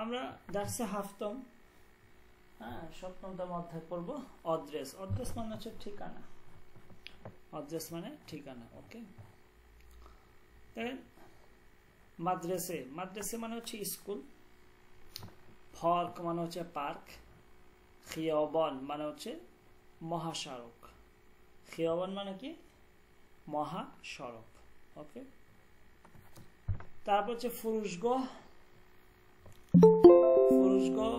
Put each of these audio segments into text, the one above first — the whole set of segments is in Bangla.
আমরা দার্সে হাফতম সপ্তমতম অধ্যায় পড়ব অদ্রেস। অদ্রেস মানে হচ্ছে ঠিকানা, অদ্রেস মানে ঠিকানা। ওকে, মাদ্রাসে, মাদ্রাসে মানে হচ্ছে স্কুল, ফর্ক মানে হচ্ছে পার্ক, খিয়াবান মানে হচ্ছে মহাসড়ক। খিয়াবান মানে কি? মহাসড়ক। ওকে, তারপর হচ্ছে ফুরুশগাহ। ফুরুশগাহ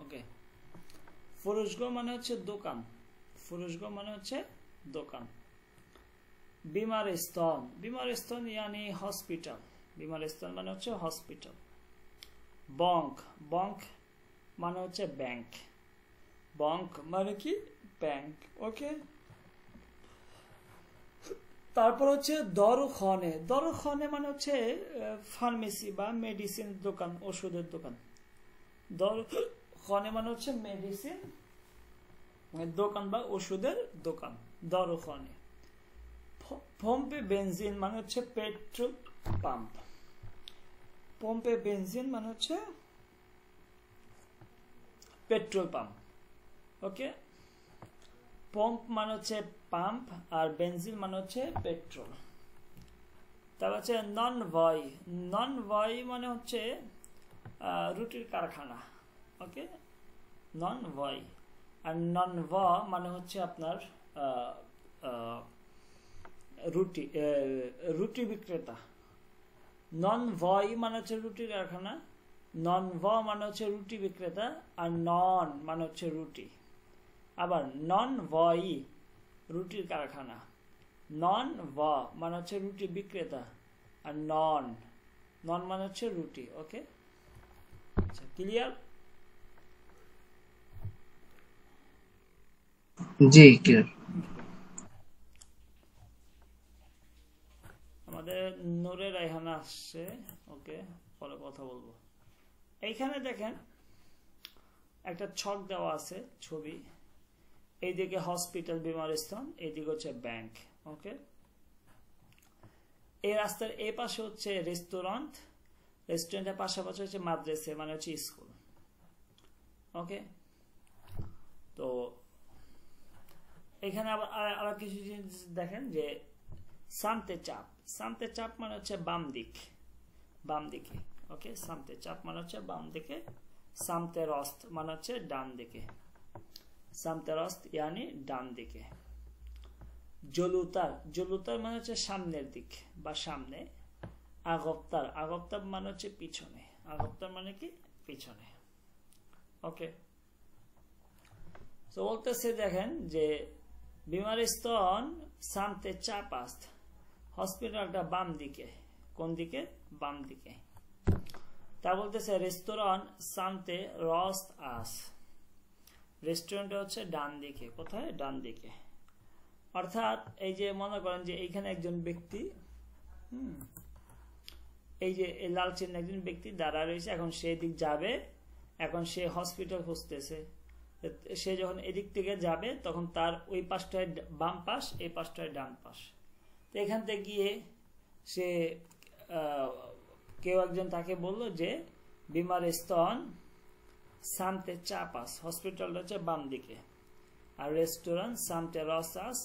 ওকে, ফুরুশগাহ মানে হচ্ছে দোকান। ফুরুশগাহ মানে হচ্ছে দোকান। বিমারস্তান, বিমারস্তান ইয়ানি হসপিটাল। বিমারস্তান মানে হচ্ছে হসপিটাল। বঙ্ক, বঙ্ক মানে হচ্ছে ব্যাংক। বঙ্ক মানে কি? ব্যাংক। ওকে, তারপর হচ্ছে দরখানে। দরখানে মানে হচ্ছে ফার্মেসি বা মেডিসিন দোকান, ওষুধের দোকান। দরখানে মানে হচ্ছে মেডিসিন দোকান বা ওষুধের দোকান, দরখানে। পম্পে বেনজিন মানে হচ্ছে পেট্রোল পাম্প। পম্পে বেনজিন মানে হচ্ছে পেট্রোল পাম্প। ওকে, পম্প মানে হচ্ছে পাম্প আর বেনজিন মানে হচ্ছে পেট্রোল। তারপর হচ্ছে নন ভয়। নন ভয় মানে হচ্ছে রুটির কারখানা। ওকে, নন ভয়। আর নন ভ মানে হচ্ছে আপনার রুটি, রুটি বিক্রেতা। নন ভয় মানে হচ্ছে রুটির কারখানা, নন ভ মানে হচ্ছে রুটি বিক্রেতা, আর নন মানে হচ্ছে রুটি। আবার নন ভয় রুটির কারখানা, নন ভ মানে হচ্ছে রুটি বিক্রেতা, আর নন নন মানে হচ্ছে রুটি। ওকে, আচ্ছা, ক্লিয়ার? জি ক্লিয়ার। আমাদের নূরে রায়হানা আসছে। ওকে, পরে কথা বলবো। এইখানে দেখেন একটা ছক দেওয়া আছে, ছবি। এইদিকে হসপিটাল বিমারস্থান, এইদিকে হচ্ছে ব্যাংক। ওকে, এই রাস্তার এই পাশে হচ্ছে রেস্টুরেন্ট, রেস্টুরেন্টের পাশাপাশি হচ্ছে মাদ্রাসা মানে হচ্ছে স্কুল। ওকে, তো এখানে আবার আর কিছু জিনিস দেখেন যে সামতে চাপ। সামতে চাপ মানে হচ্ছে বাম দিক, বাম দিকে। ওকে, সামতে চাপ মানে হচ্ছে বাম দিকে। সামতে রস্ত মানে হচ্ছে ডান দিকে। সামতে রস্ত ইয়ানি ডান দিকে। জলুতার, জলুতার মানে হচ্ছে সামনের দিক বা সামনে। আগপ্তার, আগপ্তার মানে হচ্ছে পিছনে। আগপ্তার মানে কি? পিছনে। ওকে, তো বলতেছে দেখেন যে বিমারস্থান সামতে চাপ আস্ত, হসপিটালটা বাম দিকে। কোন দিকে? বাম দিকে। তা বলতেছে রেস্তোরাঁ সামতে রস্ত আস, রেস্টুরেন্ট হচ্ছে ডান দিকে। কোথায়? ডান দিকে। অর্থাৎ এই যে মনে করেন যে এইখানে একজন ব্যক্তি, এই যে লাল চিহ্ন, একজন ব্যক্তি দাঁড়া রয়েছে, এখন সেই দিক যাবে, এখন সে হসপিটাল খুঁজতেছে। সে যখন এদিক থেকে যাবে তখন তার ওই পাশটায় বাম পাশ, এই পাশটায় ডান পাশ। তো এখান থেকে গিয়ে সে কেউ একজন তাকে বলল যে বিমারস্থান সামতে চাপাস, হসপিটালটা হচ্ছে বাম দিকে, আর রেস্টুরেন্ট সামতে রসাস,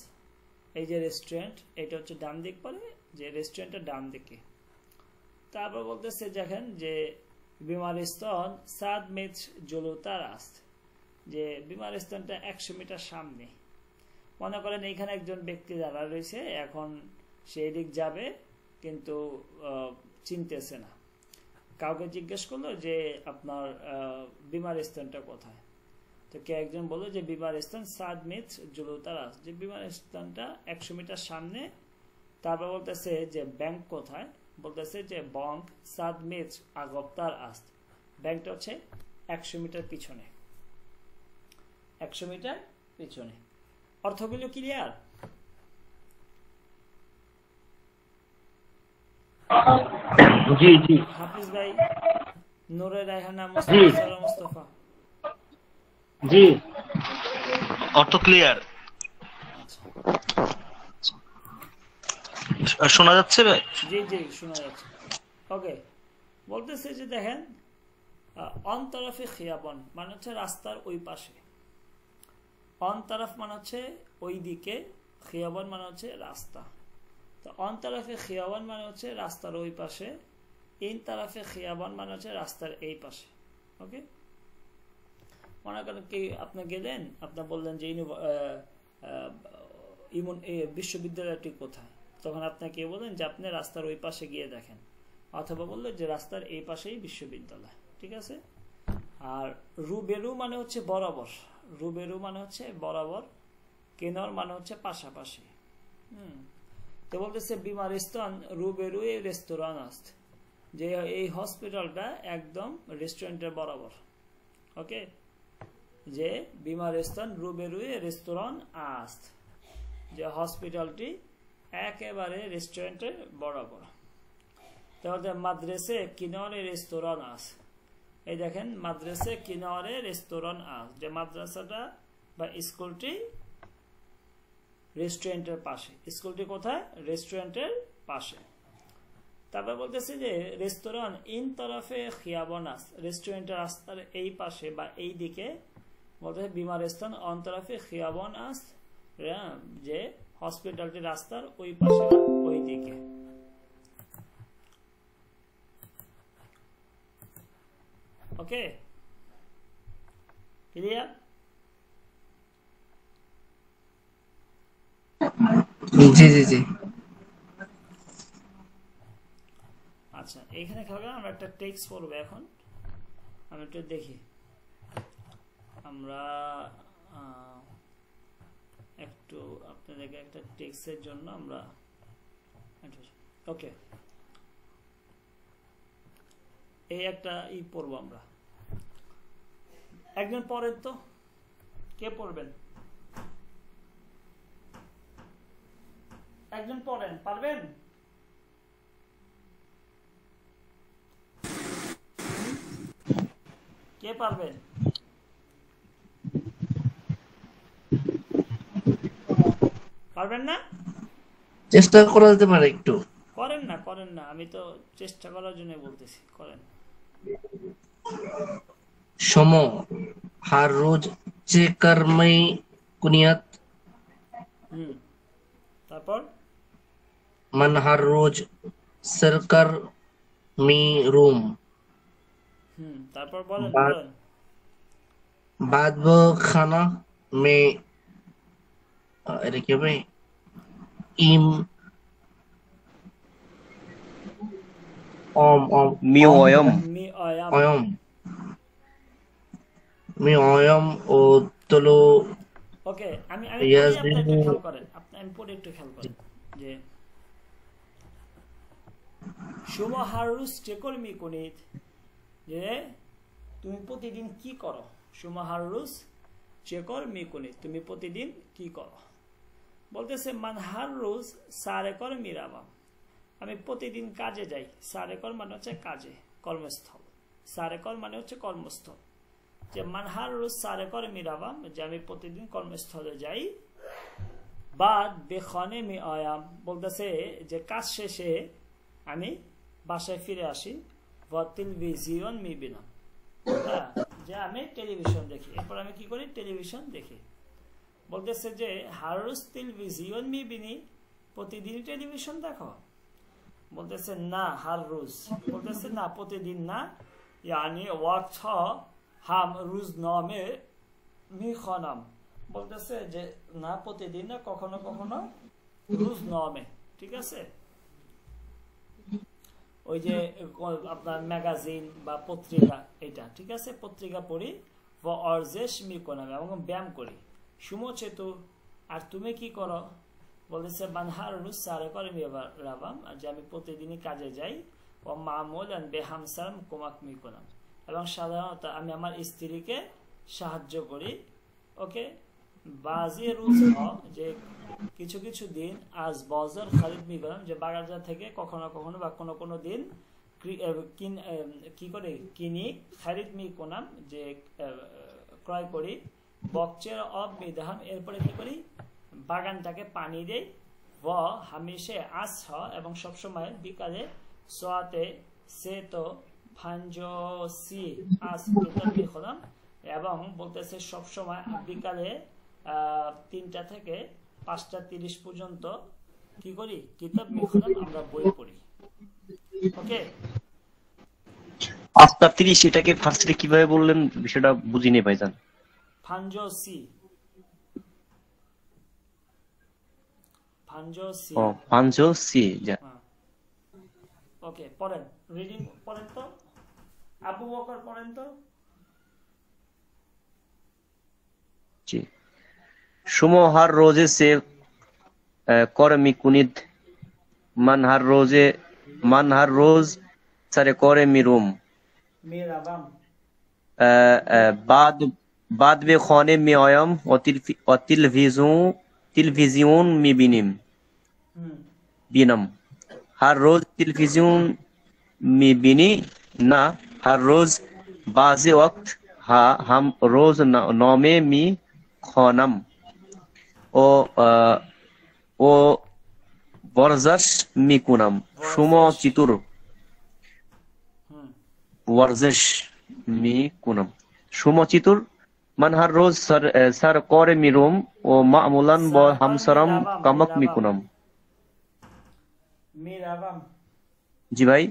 এই যে রেস্টুরেন্ট এটা হচ্ছে ডান দিক পরে, যে রেস্টুরেন্টটা ডান দিকে। তারপর বলতেছে দেখেন যে বিমারস্থান সাত মেচ জলুতার আস্ত, যে বিমারস্থানটা 100 মিটার সামনে। মনে করেন এইখানে একজন ব্যক্তি দাঁড়া রয়েছে, এখন সেই দিক যাবে কিন্তু চিনতেছে না। কাউকে জিজ্ঞেস করলো যে আপনার বিমারস্থানটা কোথায়, তো কে একজন বললো যে বিমারস্থান সাত মিট জলুতার আস্ত, যে বিমারস্থানটা 100 মিটার সামনে। তারপর বলতেছে যে ব্যাংক কোথায়, বলতেছে যে বঙ্ক সাত মিট আগপ্তার আস্ত, ব্যাংকটা হচ্ছে 100 মিটার পিছনে। 100 মিটার পিছনে। অর্থগুলো ক্লিয়ার? জি জি। হাফিজ ভাই, নূরে রায়হানা, মুস্তাফা মুস্তাফা। জি, অর্থ ক্লিয়ার। আচ্ছা, শোনা যাচ্ছে ভাই? জি জি শোনা যাচ্ছে। ওকে, বলতেছে যে দেখেন অন তরফে খিয়াবন মানে হচ্ছে রাস্তার ওই পাশে, অন তরফ মানে হচ্ছে ওই দিকে, খিয়াবন মানে হচ্ছে রাস্তা। তো অন তরফে খিয়াবন মানে হচ্ছে রাস্তার ওই পাশে, ইন তরফে খিয়াবন মানে হচ্ছে রাস্তার এই পাশে। ওকে, মনে করেন কি আপনি গেলেন, আপনি বললেন যে বিশ্ববিদ্যালয়টি কোথায়, তখন আপনাকে বললেন যে আপনি রাস্তার ওই পাশে গিয়ে দেখেন, অথবা বললেন যে রাস্তার এই পাশেই বিশ্ববিদ্যালয়। ঠিক আছে। আর রুবেরু মানে হচ্ছে বরাবর, রুবেরু মানে হচ্ছে বরাবর, কেনর মানে হচ্ছে পাশাপাশি। তো বলতেছে বিমারিস্তান রুবেরু এই রেস্তোরাঁ আছে, যে এই হসপিটালটা একদম রেস্টুরেন্টের বরাবর। ওকে, যে বিমারিস্তান রুবেরু এই রেস্তোরাঁ আস্ত, যে হসপিটালটি একেবারে রেস্টুরেন্টের বরাবর। তাহলে মাদ্রাসে কিনারে রেস্তোরাঁ আছে, এই দেখেন মাদ্রাসে কিনারে রেস্তোরাঁ আছে, যে মাদ্রাসাটা বা স্কুলটি রেস্টুরেন্টের পাশে। স্কুলটি কোথায়? রেস্টুরেন্টের পাশে। তারপর বলতেছে যে রেস্তোরাঁ ইন তরফে খিয়াবন আছে, রেস্টুরেন্টের রাস্তার এই পাশে বা এই দিকে। বলতেছে বিমারস্থান অন তরফে খিয়াবন আছে, যে হসপিটালটি রাস্তার ওই পাশে বা ওই দিকে। ওকে, ক্লিয়ার? জি জি জি। আচ্ছা, এইখানে খেলা আমরা একটা টেক্সট পড়বো এখন। আমি একটু দেখি, আমরা একটু আপনাদেরকে একটা টেক্সটের জন্য আমরা ওকে এই একটা পড়বো আমরা। একজন পড়েন তো, কে পড়বেন? একজন পড়েন, পারবেন? কে পারবেন? পারবেন না? চেষ্টা করা যেতে পারে একটু। করেন না, করেন না, আমি তো চেষ্টা করার জন্য বলতেছি, করেন। शमो हर रोज चेकर में कुनियत তারপর मन हर रोज सरकर मी रूम তারপর বলেন बाद বলেন। बाद वो खाना में अरे क्या भाई इम ओम ओम মি অয়ম মি আয়াম ओयम मी ओयम ओ तलो ওকে, আমি আমি পড়ি, Yes, আপনি একটু খেয়াল করেন, আমি পড়ি একটু খেয়াল করেন। যে সুমাহারুস চেকর মিকুনিত, যে তুমি প্রতিদিন কি করো? সুমাহারুস চেকর মিকুনিত, তুমি প্রতিদিন কি করো? বলতেছে মানহারুস সারেকর মিরাবাম, আমি প্রতিদিন কাজে যাই। সারেকর মানে হচ্ছে কাজে, কর্মস্থল। সারেকর মানে হচ্ছে কর্মস্থল। যে মানহারুস সারেকর মিরাবাম, যে আমি প্রতিদিন কর্মস্থলে যাই। বাদ বেখনে মি আয়াম, বলতেছে যে কাজ শেষে আমি বাসায় ফিরে আসি। টেলিভিশন মি বিনাম, যে আমি টেলিভিশন দেখি। এরপর আমি কি করি? টেলিভিশন দেখি। বলতেছে যে হারুস টেলিভিশন মি বিনি, প্রতিদিন টেলিভিশন দেখো? বলতেছে না, হারুস, বলতেছে না প্রতিদিন না। यानी ওয়াক্ত হাম রুজ নামে মি খনাম, বলতেছে যে না প্রতিদিন না, কখনো কখনো রুজ নামে। ঠিক আছে, ওই যে আপনার ম্যাগাজিন বা পত্রিকা, এটা ঠিক আছে, পত্রিকা পড়ি। অর্জেশ মি কোনামে, এবং ব্যায়াম করি। সুমোচেতু, আর তুমি কি করো? বলেছে বানহার রুজ সারে করে রাবাম, যে আমি প্রতিদিনই কাজে যাই। ও মামুল বেহামসাম কোমাক মি কোনাম, এবং সাধারণত আমি আমার স্ত্রীকে সাহায্য করি। ওকে, বাজি রুজ যে কিছু কিছু দিন আজ বাজার খারিদ মি করাম, যে বাজার থেকে কখনো কখনো বা কোনো কোনো দিন কি করে কিনি। খারিদ মি কোনাম, যে ক্রয় করি। বকচের অব মিদাহাম, এরপরে কি করি? বাগানটাকে পানি দেই। व हमेशा आस এবং সবসময় বিকালে সোয়াতে সে তো ফাঞ্জো সি আস কিতাব লিখলাম এবং বলতেছে সবসময় বিকালে 3টা থেকে 5:30 পর্যন্ত কি করি কিতাব লিখলাম আমরা বই পড়ি ওকে 5:30 এটাকে ফার্স্টে কিভাবে বললেন বিষয়টা বুঝিনি ভাইজান ফাঞ্জো সি ও ফাঞ্জো সি ওকে পড়েন রিডিং পড়েন তো আবু বকর পড়েন তো জি শুমো হার রোজে সে করে মিকুনিদ মান হার রোজ সারে করে মিরুম মিরাবাম बाद वे खाने में आयम और टेलीविजन में बिनम हर रोज टेलीविजन में बिनी ना हर रोज बाज़े वक्त हम रोज नौमे में खानम ओ वर्जश में कुनम शुमो चितुर वर्जश में कुनम शुमो चितुर मन हर रोज सर कोरे मिरुम ओ मामूलन व हमसरम कमक मिकुनम मिराबम जी भाई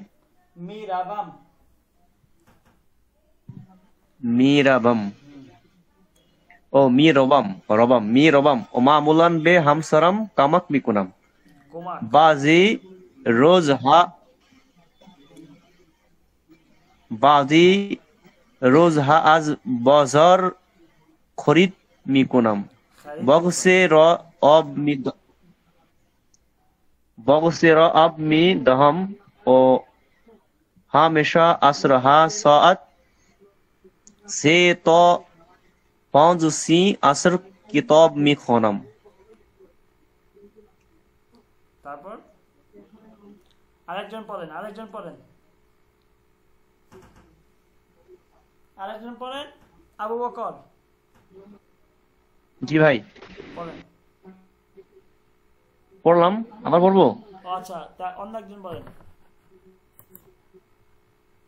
मीराबम ओ मीरबम ओ मामूलन बे हमसरम कमक मिकुनम बाजी रोज हा आज बाजार खरीद मिकुनम बगसे अब मी दहम ओ हमेशा असरहा सात से तो 5 सी असर किताब मी खानम তারপর আরেকজন পড়েন আবু বকর জি ভাই পড়েন পড়লাম আবার পড়বো আচ্ছা তা অন্য একজন বলেন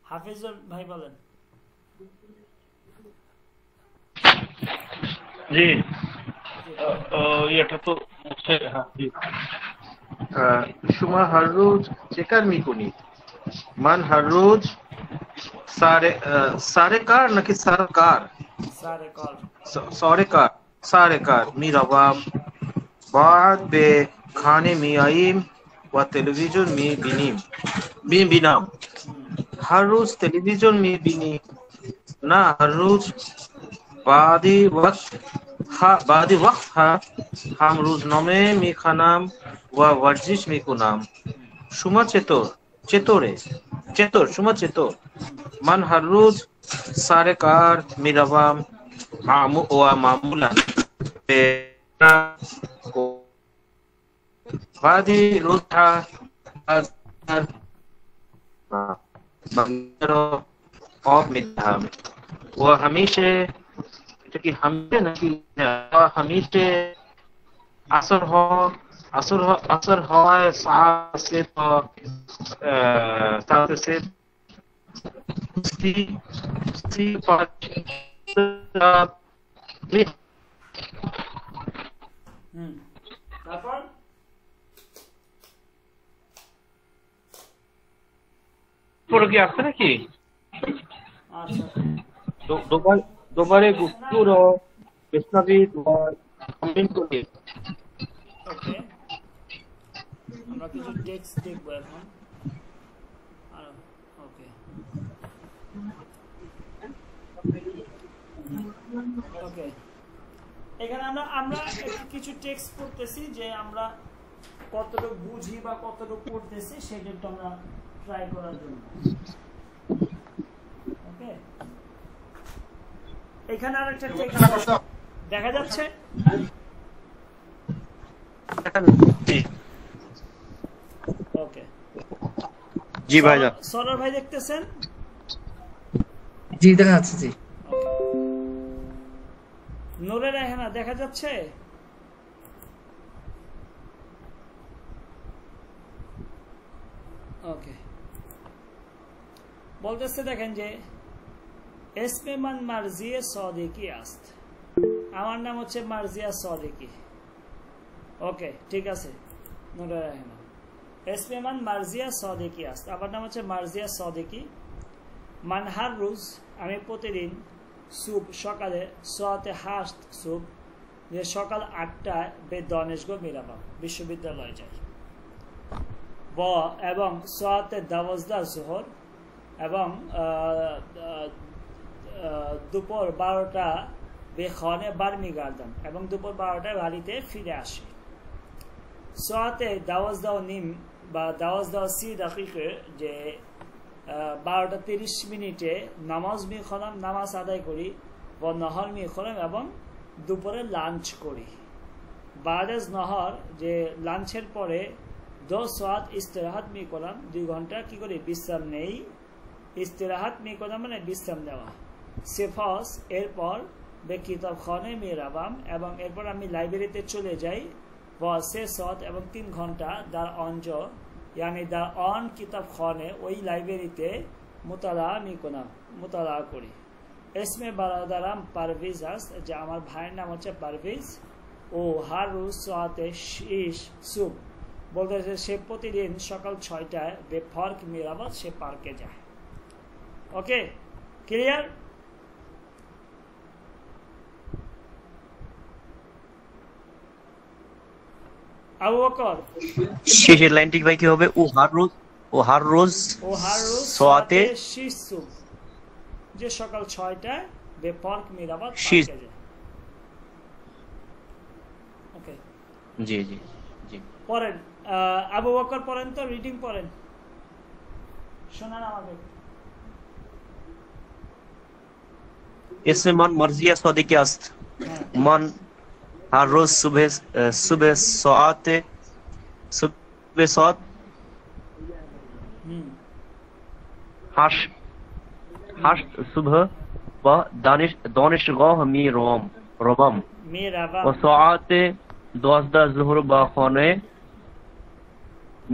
হাফিজুর ভাই বলেন জি এটা তো শুমা হর রোজ চেকার মিকুনি মান হর রোজ सारे कार नाकि सरकार सारे कार मीराबाम बाद बे खाने में आईम व टेलीविजन में बिनाम हर रोज टेलीविजन में बिनी ना हर रोज बादी वक्त हम रोजनामे में खानाम व वर्जिश में कुनाम शुमा चेतोर शुमा चेतोर मन हर रोज सारे कार मिरावाम मामूलन वादी रोज था और मिथाम वो हमेशा कि हमेशा असर हो से तो से তারপর পুরো কি আসছে নাকি আচ্ছা दोबारे गुफ्तगू और विस्तारित और कमेंट करिए ওকে আমরা কিছু টেক্সট দেখব এখন ওকে ওকে এখানে আমরা কিছু টেক্সট পড়তেছি যে আমরা কতটুকু বুঝি বা কতটুকু পড়তেছি সেটা একটু আমরা ট্রাই করার জন্য ওকে এখানে আরেকটা টেক্সট দেখা যাচ্ছে ওকে জি ভাইজান সরর ভাই দেখতেছেন জি দেখা যাচ্ছে জি নূরে রেহানা দেখা যাচ্ছে ওকে, বলতেছে দেখেন যে এসমে মান মার্জিয়া সদিকি আস্ত, আমার নাম হচ্ছে মার্জিয়া সদিকি। ওকে, ঠিক আছে, নোরা রাখেন। এসমে মান মার্জিয়া সদিকি আস্ত, আমার নাম হচ্ছে মার্জিয়া সদিকি। মানহার রুজ, আমি প্রতিদিন সুব সকালে সোয়াতে হাস্ত সুব, যে সকাল 8টায় বে দনেশগো মিরাবাম বিশ্ববিদ্যালয়ে যাই। ব এবং সোয়াতে দাওয়াজদা জোহর, এবং দুপুর 12টা বেখনে বার্মি গার্ডেন, এবং দুপুর 12টায় বাড়িতে ফিরে আসি। সোয়াতে দাওয়াজদাও নিম বা দাওয়াজদাও সি দাকিকে, যে 12টা 30 মিনিটে নামাজ মি খলাম, নামাজ আদায় করি। ব নহর মি খলাম, এবং দুপুরে লাঞ্চ করি। বাদেজ নহর, যে লাঞ্চের পরে 2 সাত ইস্তেরাহাত মি করলাম, 2 ঘন্টা কি করি বিশ্রাম নেই। ইস্তেরাহাত মি করলাম মানে বিশ্রাম নেওয়া। সেফস, এরপর বে কিতাব খানে মি রাবাম, এবং এরপর আমি লাইব্রেরিতে চলে যাই। ব সে সত, এবং 3 ঘন্টা দার অঞ্জ यानी द ऑन किताब खाने वही लाइब्रेरीते मुताला মি করলাম, মুতালা করি। इसमें বারাদারাম পারভেজ আছে, যে আমার ভাইয়ের নাম হচ্ছে পারভেজ। ও হার রোজ সোয়াতে শীষ সুব, বলতেছে সে প্রতিদিন সকাল 6টায় বেফর্ক মিরাবাদ সে পার্কে যায়। ওকে, ক্লিয়ার? আবু বকর, শেষের লাইনটি ভাই কি হবে? ও হার রোজ সোয়াতে শীষ সুব, যে সকাল 6টায় বেফর্ক মিরাবাদ শীষ। পার্কে যায়। ওকে, জি জি জি, পড়েন আবু বকর, পড়েন তো, রিডিং পড়েন, শোনান আমাদের। इसमें मन मर्जिया सौदे की अस्त, मन हर रोज सुबह सौत हर्ष सुबह व दानिशगाह मी रबम व सौआते 12 ज़ुहर व खाने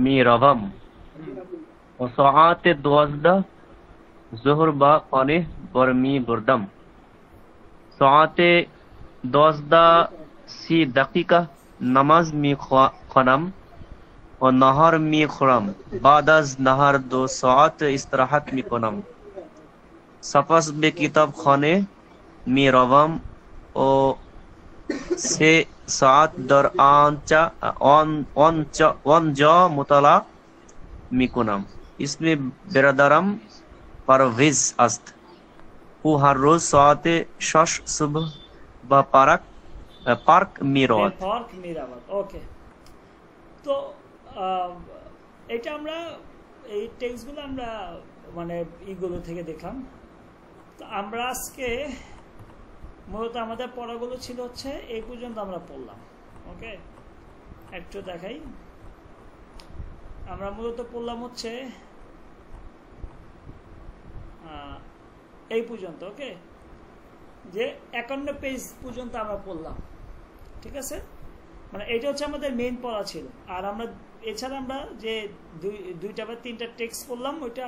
मी रबम व सौआते 12 ज़ुहर व खाने बर मी बुरदम सौआते 12 सी दकीका नमाज मी खनम और नहर मी खुरम बाद अज नहर 2 सात इस्तराहत मी कोनम सफस बे किताब खाने मी रवम ओ से सात दर ऑन जा मुतला मी कोनम। इसमें बिरादरम परवेज अस्त, वो हर रोज साते शश सुबह व पार्क মিরাবাদ। ওকে, তো এটা আমরা এই টেক্সটগুলো আমরা মানে এইগুলো থেকে দেখলাম। তো আমরা আজকে মূলত আমাদের পড়াগুলো ছিল হচ্ছে এই পর্যন্ত আমরা পড়লাম। ওকে, একটু দেখাই, আমরা মূলত পড়লাম হচ্ছে এই পর্যন্ত। ওকে, যে 51 পেজ পর্যন্ত আমরা পড়লাম, ঠিক আছে? মানে এটা হচ্ছে আমাদের মেইন পড়া ছিল। আর আমরা এছাড়া আমরা যে 2টা বা 3টা টেক্সট পড়লাম, ওইটা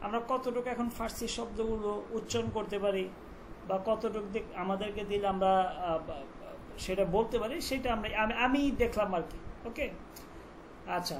আমরা কতটুকু এখন ফার্সি শব্দগুলো উচ্চারণ করতে পারি বা কতটুকু আমাদেরকে দিলে আমরা সেটা বলতে পারি, সেটা আমি দেখলাম আর কি। ওকে, আচ্ছা,